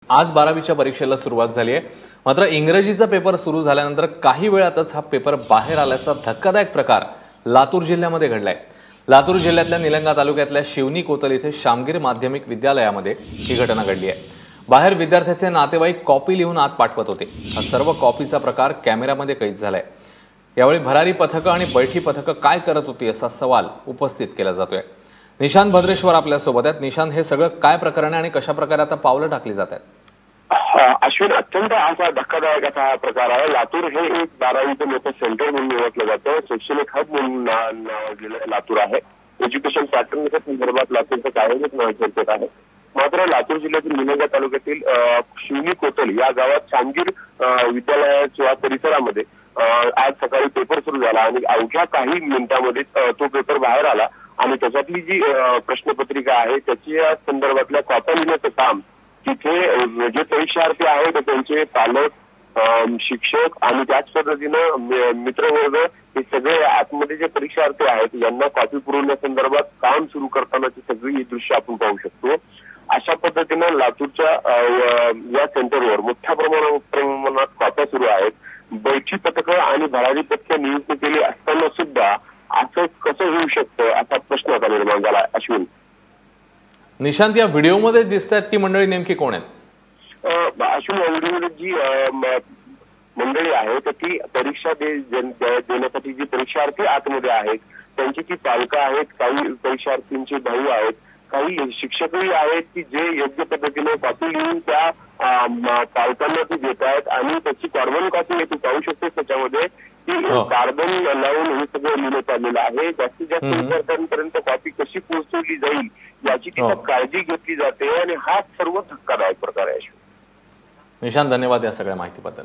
आज 12वीच्या परीक्षेला सुरुवात झाली आहे। मात्र इंग्रजीचा पेपर सुरू झाल्यानंतर काही वेळातच हा पेपर बाहेर आल्याचा धक्कादायक प्रकार लातूर जिल्ह्यामध्ये घडलाय। लातूर जिल्ह्यातल्या निलंगा तालुक्यातल्या शिवनी कोतल इथे शामगीर माध्यमिक विद्यालयामध्ये ही घटना घडली आहे। बाहेर विद्यार्थ्याचे नातेवाईक कॉपी लिहून आत पाठवत होते। हा सर्व कॉपीचा प्रकार कॅमेऱ्यामध्ये कैद झालाय। यावेळी भरारी पथकं आणि बैठी पथकं काय करत होती असा सवाल उपस्थित केला जातोय। निशांत भद्रेश्वर आपल्या सोबत आहेत। निशांत, हे सगळं काय प्रकरण आहे आणि कशा प्रकारे आता पावलं टाकली जात आहेत? अश्विन, अत्यंत असा धक्कादायक असा हा प्रकार आहे। लातूर हे एक 12वीचं मोठं सेंटर म्हणून ओळखलं जातं। शैक्षणिक हब म्हणून नाव लातूर आहे। एज्युकेशन पॅटर्नच्या संदर्भात लातूरचं कार्यरत नाव चर्चेत आहे। मात्र लातूर जिल्ह्यातील निलंगा तालुक्यातील शिवनी कोतल या गावात शामगीर विद्यालयाच्या परिसरामध्ये आज सकाळी पेपर सुरू झाला आणि अवघ्या काही मिनिटांमध्ये तो पेपर बाहेर आला आणि त्याच्यातली जी प्रश्नपत्रिका आहे त्याच्या संदर्भातल्या कॉप्या लिहिण्याचं काम तिथे जे परीक्षार्थी आहेत त्यांचे पालक, शिक्षक आणि त्याच पद्धतीनं मित्रवर्ग हे सगळे आतमध्ये जे परीक्षार्थी आहेत यांना कॉपी पुरवण्यासंदर्भात काम सुरू करतानाची सगळी ही दृश्य आपण पाहू शकतो। अशा पद्धतीनं लातूरच्या या सेंटरवर मोठ्या प्रमाणात कॉप्या सुरू आहेत। बैठी पथकं आणि भरारी पथकं नियुक्त केली असताना सुद्धा असं कसं होऊ शकतं असा प्रश्न आता निर्माण झाला। अश्विन, निशांत, या व्हिडिओमध्ये दिसतात ती मंडळी नेमकी कोण आहेत? अश्विन, या व्हिडिओमध्ये जी मंडळी आहे तर ती परीक्षा देण्यासाठी जी परीक्षार्थी आतमध्ये आहेत त्यांची ती पालकं आहेत, काही परीक्षार्थींचे भाऊ आहेत, काही शिक्षकही आहेत की जे योग्य पद्धतीने कॉपी लिहून त्या पालकांना ती देत आहेत आणि त्याची कार्बन कॉपी तू पाहू शकतेस त्याच्यामध्ये की कार्बन लावून हे सगळं लिहिण्यात आलेलं आहे। जास्तीत जास्त विद्यार्थ्यांपर्यंत कॉपी कशी पोहोचवली जाईल याची तिथं काळजी घेतली जाते आणि हा सर्व धक्कादायक प्रकार आहे। निशांत, धन्यवाद या सगळ्या माहितीबद्दल।